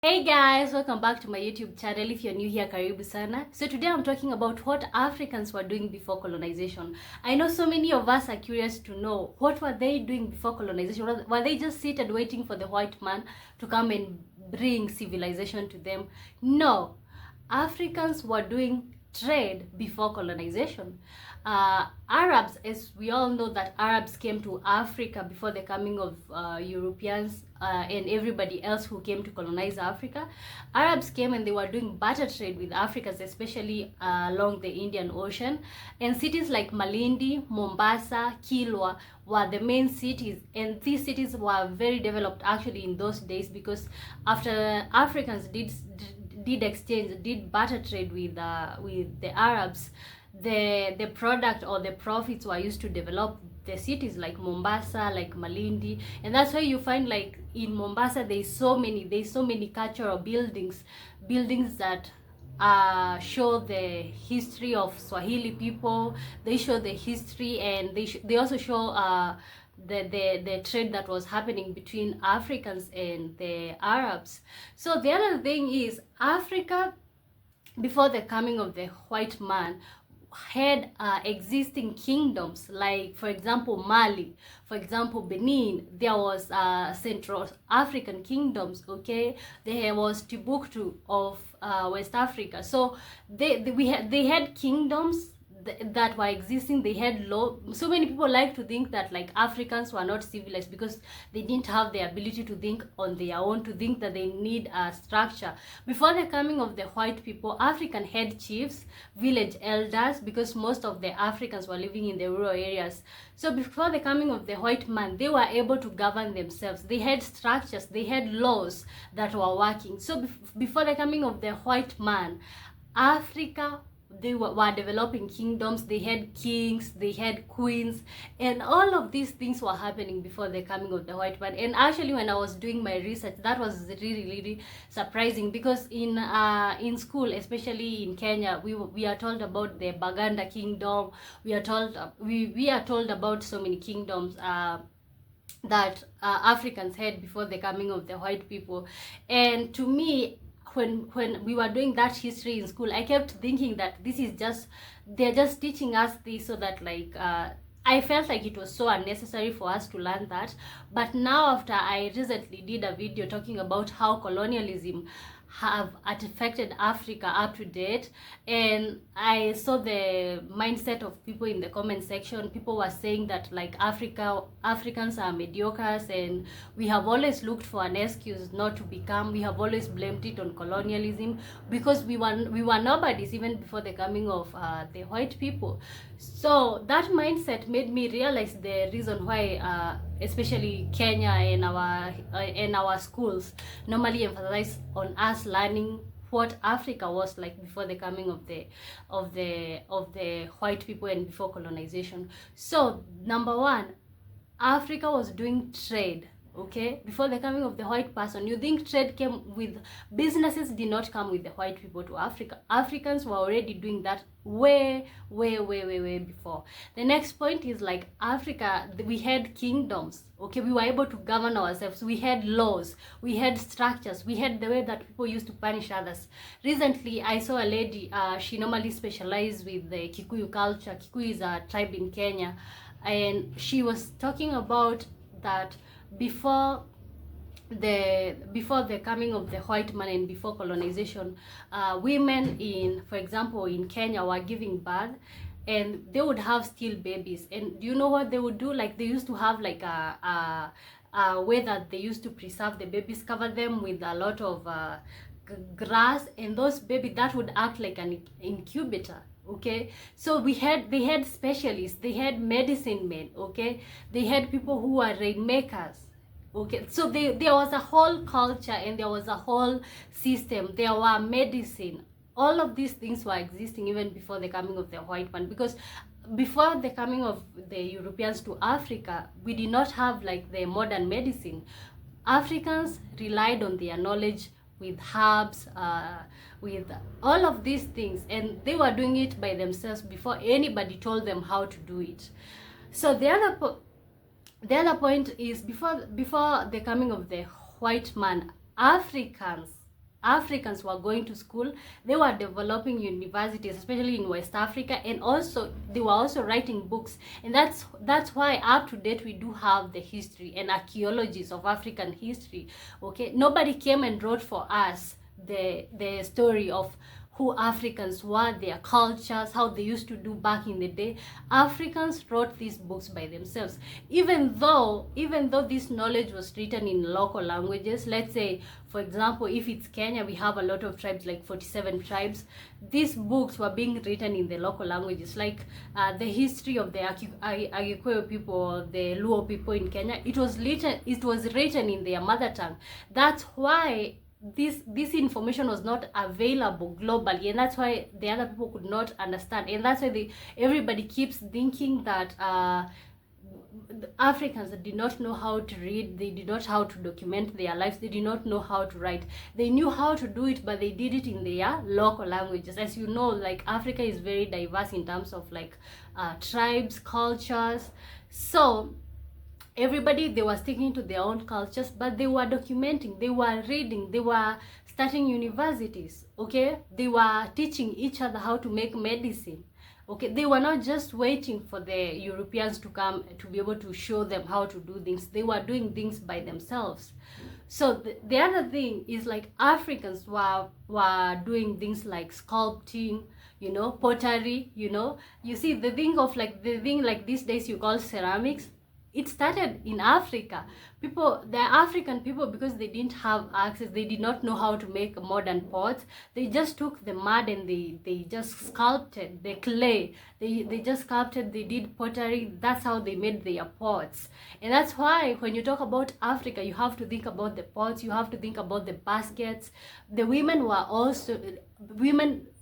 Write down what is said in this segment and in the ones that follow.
Hey guys, welcome back to my YouTube channel. If you're new here, karibu sana. So today I'm talking about what Africans were doing before colonization. I know so many of us are curious to know what were they doing before colonization. Were they just seated waiting for the white man to come and bring civilization to them? No. Africans were doing trade before colonization. Arabs, as we all know that Arabs came to Africa before the coming of Europeans and everybody else who came to colonize Africa. Arabs came and they were doing barter trade with Africans, especially along the Indian Ocean. And cities like Malindi, Mombasa, Kilwa were the main cities, and these cities were very developed actually in those days, because after Africans did barter trade with the Arabs, the product or the profits were used to develop the cities like Mombasa, like Malindi. And that's why you find like in Mombasa there's so many cultural buildings that show the history of Swahili people. They show the history, and they also show the trade that was happening between Africans and the Arabs. So the other thing is, Africa before the coming of the white man had existing kingdoms, like for example Mali, for example Benin. There was Central African kingdoms, okay. There was Timbuktu of West Africa. So they had kingdoms that were existing. They had law. So many people like to think that like Africans were not civilized because they didn't have the ability to think on their own, to think that they need a structure. Before the coming of the white people, African head chiefs, village elders, because most of the Africans were living in the rural areas. So before the coming of the white man, they were able to govern themselves. They had structures, they had laws that were working. So before the coming of the white man, Africa, they were developing kingdoms. They had kings, they had queens, and all of these things were happening before the coming of the white man. And actually, when I was doing my research, that was really surprising, because in school, especially in Kenya, we are told about the Baganda kingdom. We are told about so many kingdoms that Africans had before the coming of the white people. And to me, when we were doing that history in school, I kept thinking that they're just teaching us this so that like I felt like it was so unnecessary for us to learn that. But now, after I recently did a video talking about how colonialism have affected Africa up to date, and I saw the mindset of people in the comment section. People were saying that like Africans are mediocres, and we have always looked for an excuse not to become. We have always blamed it on colonialism because we were nobodies even before the coming of the white people. So that mindset made me realize the reason why especially Kenya and our schools normally emphasize on us learning what Africa was like before the coming of the white people and before colonization. So number one, Africa was doing trade, okay, before the coming of the white person. You think trade came with businesses? Did not come with the white people to Africa. Africans were already doing that way before. The next point is like Africa, we had kingdoms, okay. We were able to govern ourselves. We had laws, we had structures, we had the way that people used to punish others. Recently I saw a lady, she normally specialized with the Kikuyu culture. Kikuyu is a tribe in Kenya, and she was talking about that before the coming of the white man and before colonization, women in, for example, in Kenya were giving birth, and they would have still babies. And do you know what they would do? Like, they used to have like a way that they used to preserve the babies, cover them with a lot of grass, and those babies, that would act like an incubator, okay. So they had specialists, they had medicine men, okay. They had people who were rainmakers, okay. So there was a whole culture, and there was a whole system. There were medicine. All of these things were existing even before the coming of the white man, because before the coming of the Europeans to Africa, we did not have like the modern medicine. Africans relied on their knowledge with herbs, with all of these things, and they were doing it by themselves before anybody told them how to do it. So the other point is, before the coming of the white man, Africans Africans were going to school, they were developing universities, especially in West Africa, and also they were also writing books. And that's why up to date we do have the history and archaeologies of African history. Okay, nobody came and wrote for us the story of who Africans were, their cultures, how they used to do back in the day. Africans wrote these books by themselves. Even though this knowledge was written in local languages, let's say, for example, if it's Kenya, we have a lot of tribes, like 47 tribes. These books were being written in the local languages, like the history of the Agikuyu people, or the Luo people in Kenya. It was written in their mother tongue. That's why this information was not available globally, and that's why the other people could not understand. And that's why everybody keeps thinking that Africans did not know how to read, they did not know how to document their lives, they did not know how to write. They knew how to do it, but they did it in their local languages. As you know, like, Africa is very diverse in terms of like tribes, cultures. So everybody, they were sticking to their own cultures, but they were documenting, they were reading, they were starting universities. Okay, they were teaching each other how to make medicine. Okay, they were not just waiting for the Europeans to come to be able to show them how to do things. They were doing things by themselves. So the other thing is, like, Africans were doing things like sculpting, you know, pottery, you know. You see, the thing like these days you call ceramics, it started in Africa. The African people, because they didn't have access, they did not know how to make modern pots. They just took the mud and they just sculpted the clay. They just sculpted, they did pottery. That's how they made their pots. And that's why when you talk about Africa, you have to think about the pots, you have to think about the baskets. The women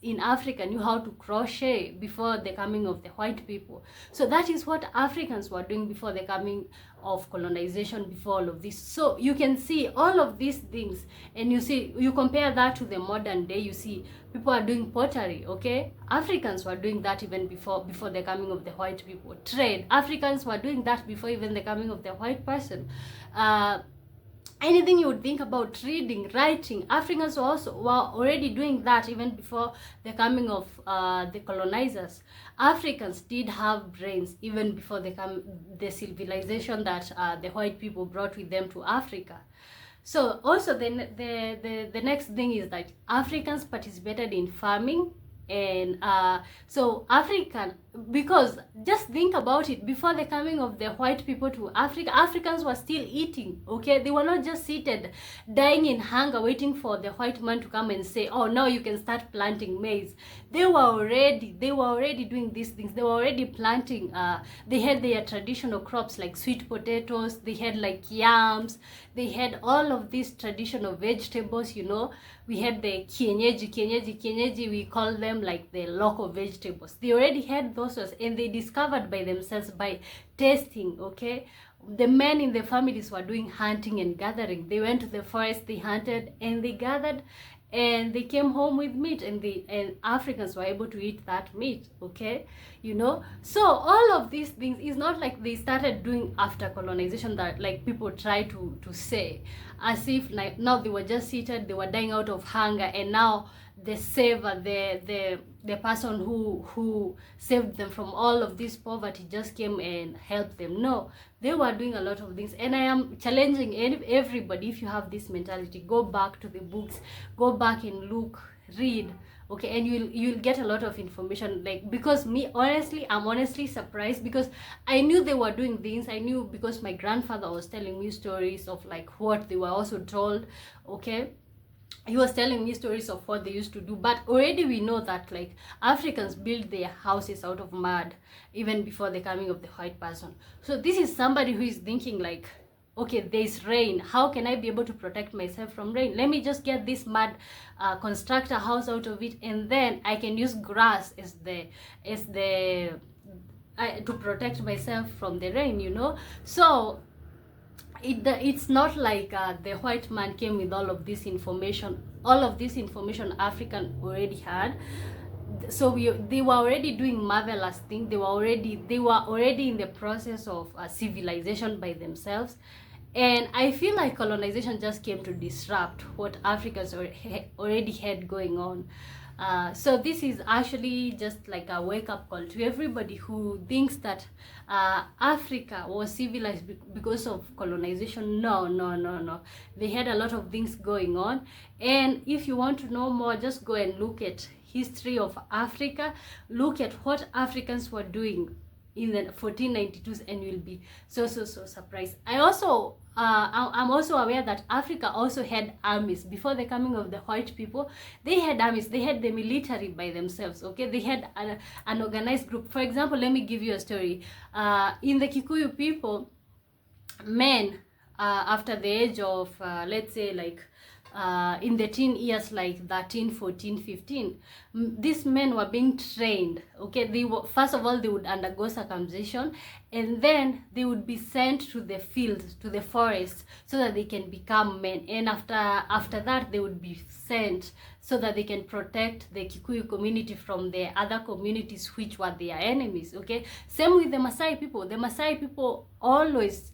in Africa knew how to crochet before the coming of the white people. So that is what Africans were doing before the coming of colonization, before all of this. So you can see all of these things, and you compare that to the modern day, you see people are doing pottery. Okay, Africans were doing that even before the coming of the white people. Trade, Africans were doing that before even the coming of the white person. Anything you would think about reading, writing, Africans were already doing that even before the coming of the colonizers. Africans did have brains even before the civilization that the white people brought with them to Africa. So also the next thing is that Africans participated in farming. And so because just think about it, before the coming of the white people to Africa, Africans were still eating. Okay, they were not just seated dying in hunger waiting for the white man to come and say, oh, now you can start planting maize. They were already doing these things. They were already planting. They had their traditional crops like sweet potatoes, they had like yams, they had all of these traditional vegetables. You know, we had the kienyeji, we call them like the local vegetables. They already had those, and they discovered by themselves by tasting. Okay, the men in the families were doing hunting and gathering. They went to the forest, they hunted and they gathered, and they came home with meat, and Africans were able to eat that meat. Okay, you know. So all of these things is not like they started doing after colonization, that like people try to say, as if like now they were just seated, they were dying out of hunger, and now the saver, the person who saved them from all of this poverty just came and helped them. No, they were doing a lot of things. And I am challenging everybody, if you have this mentality, go back to the books, go back and look, read. Okay, and you'll get a lot of information. Like, because I'm honestly surprised, because I knew they were doing things. I knew because my grandfather was telling me stories of like what they were also told. Okay, he was telling me stories of what they used to do. But already we know that like Africans built their houses out of mud even before the coming of the white person. So this is somebody who is thinking like, okay, there's rain, how can I be able to protect myself from rain? Let me just get this mud, construct a house out of it, and then I can use grass to protect myself from the rain, you know. So it's not like the white man came with all of this information. All of this information African already had. So they were already doing marvelous things. They were already in the process of civilization by themselves. And I feel like colonization just came to disrupt what Africans already had going on. So this is actually just like a wake-up call to everybody who thinks that Africa was civilized because of colonization. No, no, no, no. They had a lot of things going on. And if you want to know more, just go and look at history of Africa. Look at what Africans were doing in the 1492s, and you'll be so surprised. I'm also aware that Africa also had armies before the coming of the white people. They had armies, they had the military by themselves. Okay, they had an organized group. For example, let me give you a story. In the Kikuyu people, men after the age of let's say like in the teen years, like 13, 14, 15, these men were being trained. Okay, they were, first of all, they would undergo circumcision, and then they would be sent to the fields, to the forest, so that they can become men. And after that, they would be sent so that they can protect the Kikuyu community from the other communities which were their enemies. Okay, same with the Maasai people. The Maasai people always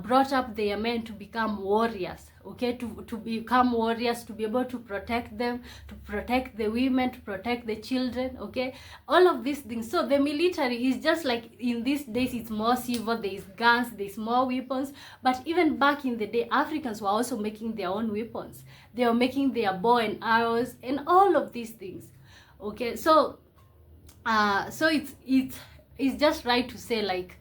brought up their men to become warriors. Okay, to become warriors, to be able to protect them, to protect the women, to protect the children. Okay, all of these things. So the military is just like in these days, it's more civil. There is guns, there's more weapons. But even back in the day, Africans were also making their own weapons. They were making their bow and arrows and all of these things. Okay, so it's just right to say, like,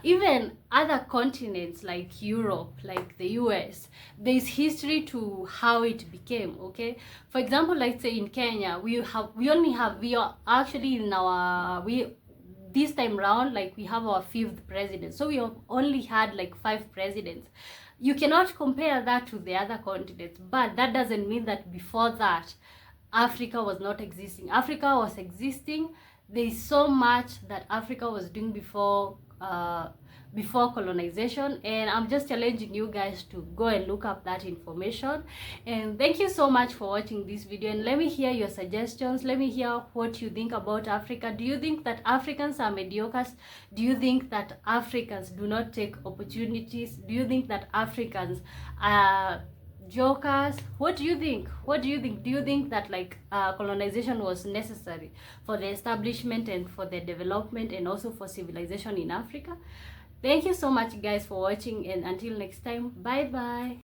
even other continents like Europe, like the US, there's history to how it became. Okay, for example, let's say in Kenya, we are actually in our, this time round, like, we have our 5th president, so we have only had like 5 presidents. You cannot compare that to the other continents, but that doesn't mean that before that Africa was not existing. Africa was existing. There is so much that Africa was doing before colonization, and I'm just challenging you guys to go and look up that information. And thank you so much for watching this video, and let me hear your suggestions. Let me hear what you think about Africa. Do you think that Africans are mediocre? Do you think that Africans do not take opportunities? Do you think that Africans are jokers? What do you think? What do you think? Do you think that, like, colonization was necessary for the establishment and for the development and also for civilization in Africa? Thank you so much, guys, for watching, and until next time, bye bye.